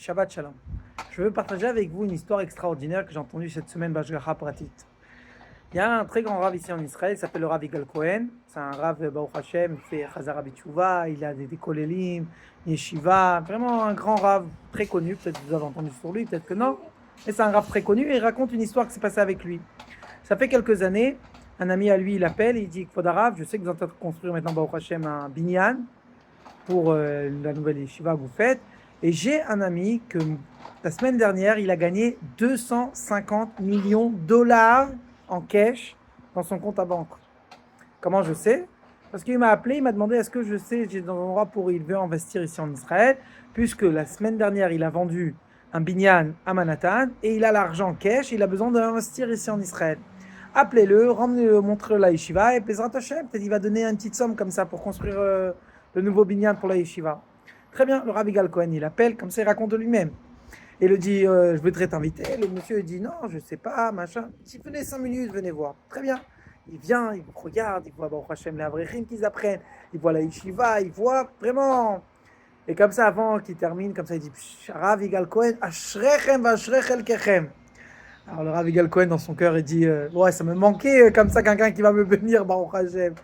Shabbat Shalom. Je veux partager avec vous une histoire extraordinaire que j'ai entendue cette semaine Bashgacha Pratit. Il y a un très grand rav ici en Israël, il s'appelle le Rav Yigal Cohen. C'est un rav Baruch Hashem, il fait Chazara B'Teshuva, il a des kolelim, yeshiva, vraiment un grand rav très connu. Peut-être que vous avez entendu sur lui, peut-être que non. Mais c'est un rav très connu et il raconte une histoire qui s'est passée avec lui. Ça fait quelques années, un ami à lui, il appelle, il dit Kvod Harav, je sais que vous êtes en train de construire maintenant Baruch Hashem un binyan pour la nouvelle yeshiva que vous faites. Et j'ai un ami que la semaine dernière, il a gagné 250 millions de dollars en cash dans son compte à banque. Comment je sais? Parce qu'il m'a appelé, il m'a demandé est-ce que je sais, j'ai dans un endroit pour il veut investir ici en Israël, puisque la semaine dernière, il a vendu un binyan à Manhattan et il a l'argent en cash, il a besoin d'investir ici en Israël. Appelez-le, ramenez-le, montrez-le la yeshiva et Bezrat Hashem, peut-être il va donner une petite somme comme ça pour construire le nouveau binyan pour la yeshiva. Très bien, le Rav Yigal Cohen, il appelle, comme ça il raconte de lui-même. Et il lui dit, je voudrais t'inviter. Le monsieur il dit, non, je sais pas, machin. Si venez 5 minutes, venez voir. Très bien. Il vient, il regarde, il voit Baruch Hashem, les Avrechim qu'ils apprennent, il voit la yeshiva, il voit vraiment. Et comme ça, avant qu'il termine, comme ça, il dit, Rav Yigal Cohen, Ashrechem v'ashrech elkechem. Alors le Rav Yigal Cohen, dans son cœur, il dit, ouais, ça me manquait comme ça, quelqu'un qui va me bénir, Baruch Hashem.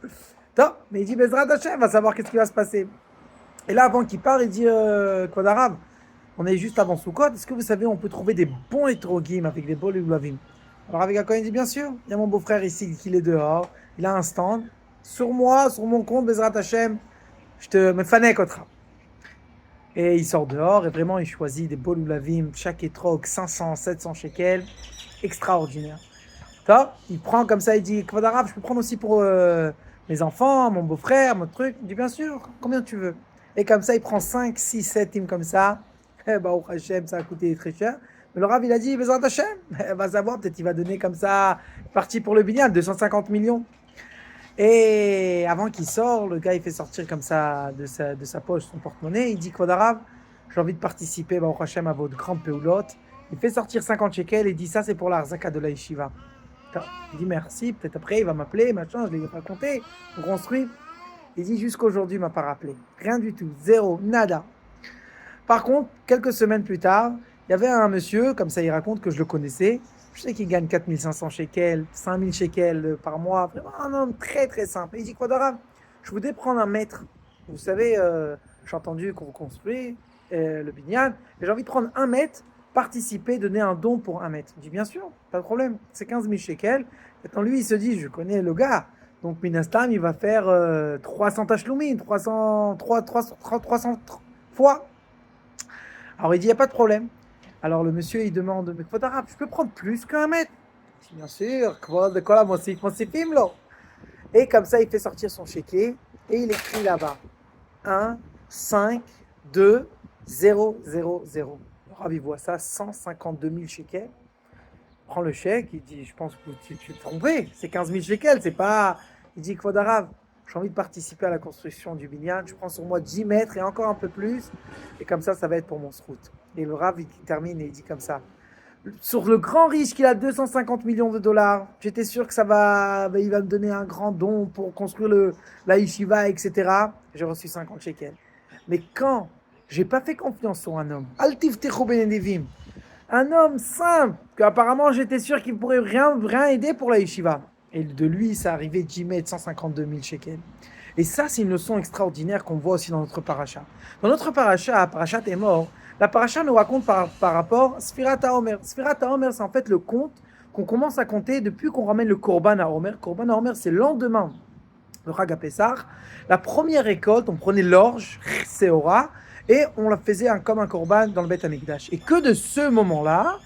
Non, mais il dit, Bezrat Hashem, va savoir qu'est-ce qui va se passer. Et là, avant qu'il part, il dit, Kvod Harav, on est juste avant Sukkot, est-ce que vous savez, on peut trouver des bons étrogim avec des beaux lulavim? Alors avec Cohen, il dit, bien sûr, il y a mon beau-frère ici qui est dehors, il a un stand, sur moi, sur mon compte, Bezrat Hashem, je te me fanek otra. Et il sort dehors, et vraiment, il choisit des beaux lulavim, chaque étrog, 500, 700 shekels, extraordinaire. Toi, il prend comme ça, il dit, Kvod Harav, je peux prendre aussi pour mes enfants, mon beau-frère, mon truc. Il dit, bien sûr, combien tu veux? Et comme ça, il prend 5, 6, 7 teams comme ça. Baruch Hashem, ça a coûté très cher. Mais le Rav, il a dit, Bezrat Hashem, va savoir, peut-être il va donner comme ça, parti pour le binyan, 250 millions. Et avant qu'il sorte, le gars, il fait sortir comme ça de sa poche son porte-monnaie. Il dit, Kvod Harav, j'ai envie de participer, Baruch Hashem, à votre grande péoulotte. Il fait sortir 50 shekels et dit, ça, c'est pour l'arzaka de la yeshiva. Il dit, merci, peut-être après, il va m'appeler, machin, je ne l'ai pas compté, on construit. Il dit, jusqu'aujourd'hui, il ne m'a pas rappelé. Rien du tout, zéro, nada. Par contre, quelques semaines plus tard, il y avait un monsieur, comme ça il raconte que je le connaissais. Je sais qu'il gagne 4500 shekels, 5000 shekels par mois. Vraiment un homme très très simple. Il dit, Kvod Harav, je voudrais prendre un mètre. Vous savez, j'ai entendu qu'on construit le binyan. J'ai envie de prendre un mètre, participer, donner un don pour un mètre. Il dit, bien sûr, pas de problème. C'est 15 000 shekels. Maintenant, lui, il se dit, je connais le gars. Donc, Minastam, il va faire 300 tachloumin, 300 fois. Alors il dit, il n'y a pas de problème. Alors le monsieur, il demande, mais Kvod Harav, je peux prendre plus qu'un mètre? Il dit, bien sûr, Kvod, quoi, moi c'est film là. Et comme ça, il fait sortir son chéquier et il écrit là-bas 1, 5, 2, 0, 0, 0. Le Rav, il voit ça, 152 000 shekels. Il prend le chèque, il dit, je pense que tu te trompé, c'est 15 000 shekels, c'est pas. Il dit, Kvod Harav, j'ai envie de participer à la construction du binyan, je prends sur moi 10 mètres et encore un peu plus, et comme ça va être pour mon srout. Et le Rav, il termine et il dit comme ça, sur le grand riche qui a 250 millions de dollars, j'étais sûr que il va me donner un grand don pour construire la yeshiva, etc. J'ai reçu 50 shekels. Mais quand j'ai pas fait confiance sur un homme, Altiv Techo Benedivim, un homme simple, qu'apparemment j'étais sûr qu'il pourrait rien aider pour la yeshiva. Et de lui, ça arrivait 10 mètres, 152 000 shekels. Et ça, c'est une leçon extraordinaire qu'on voit aussi dans notre paracha. Dans notre paracha, Parashat est mort, la paracha nous raconte par rapport à Sfirat HaOmer. Sfirat HaOmer, c'est en fait le compte qu'on commence à compter depuis qu'on ramène le Korban HaOmer. Korban HaOmer, c'est le lendemain, le Chag HaPesach. La première récolte, on prenait l'orge, Seora, et on la faisait comme un Korban dans le Beth Amikdash. Et que de ce moment-là,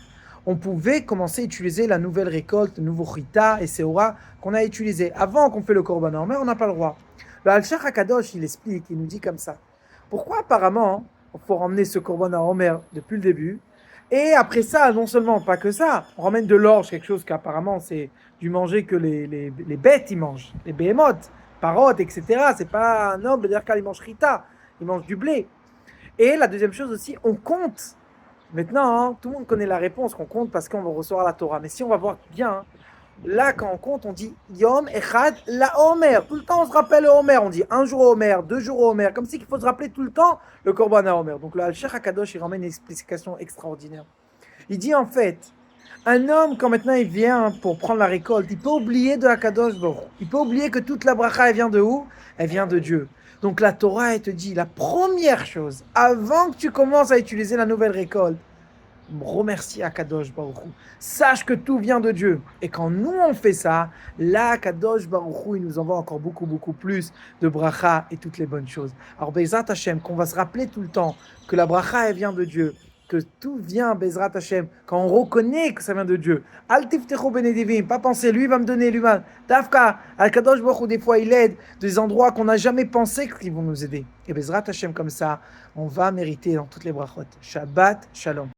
on pouvait commencer à utiliser la nouvelle récolte, le nouveau Chita et Seora qu'on a utilisé. Avant qu'on fait le Korban HaOmer, on n'a pas le droit. Le Al-Shach HaKadosh, il explique, il nous dit comme ça. Pourquoi apparemment, il faut ramener ce Korban HaOmer depuis le début, et après ça, non seulement, pas que ça, on ramène de l'orge, quelque chose qu'apparemment c'est du manger que les bêtes ils mangent, les behemoths, parottes, etc. C'est pas un noble, c'est-à-dire qu'il mange Chita, il mange du blé. Et la deuxième chose aussi, on compte. Maintenant, tout le monde connaît la réponse qu'on compte parce qu'on va recevoir la Torah. Mais si on va voir bien, Là, quand on compte, on dit Yom Echad la Omer. Tout le temps, on se rappelle le Omer. On dit un jour au Omer, 2 jours au Omer. Comme si il faut se rappeler tout le temps le Korban à Omer. Donc, le Al-Sheikh HaKadosh, il ramène une explication extraordinaire. Il dit en fait, un homme, quand maintenant il vient pour prendre la récolte, il peut oublier de HaKadosh Baruch Hu. Il peut oublier que toute la bracha, elle vient de où? Elle vient de Dieu. Donc, la Torah, elle te dit, la première chose, avant que tu commences à utiliser la nouvelle récolte, remercie Akadosh Baruch Hu. Sache que tout vient de Dieu. Et quand nous on fait ça, là Akadosh Baruch Hu, il nous envoie encore beaucoup, beaucoup plus de bracha et toutes les bonnes choses. Alors Bezrat Hashem, qu'on va se rappeler tout le temps que la bracha, elle vient de Dieu, que tout vient Bezrat Hashem, quand on reconnaît que ça vient de Dieu. Al tiftechu benedivim, pas penser, lui va me donner, lui va. Tafka, Akadosh Baruch Hu, des fois il aide des endroits qu'on n'a jamais pensé qu'ils vont nous aider. Et Bezrat Hashem, comme ça, on va mériter dans toutes les brachot. Shabbat, shalom.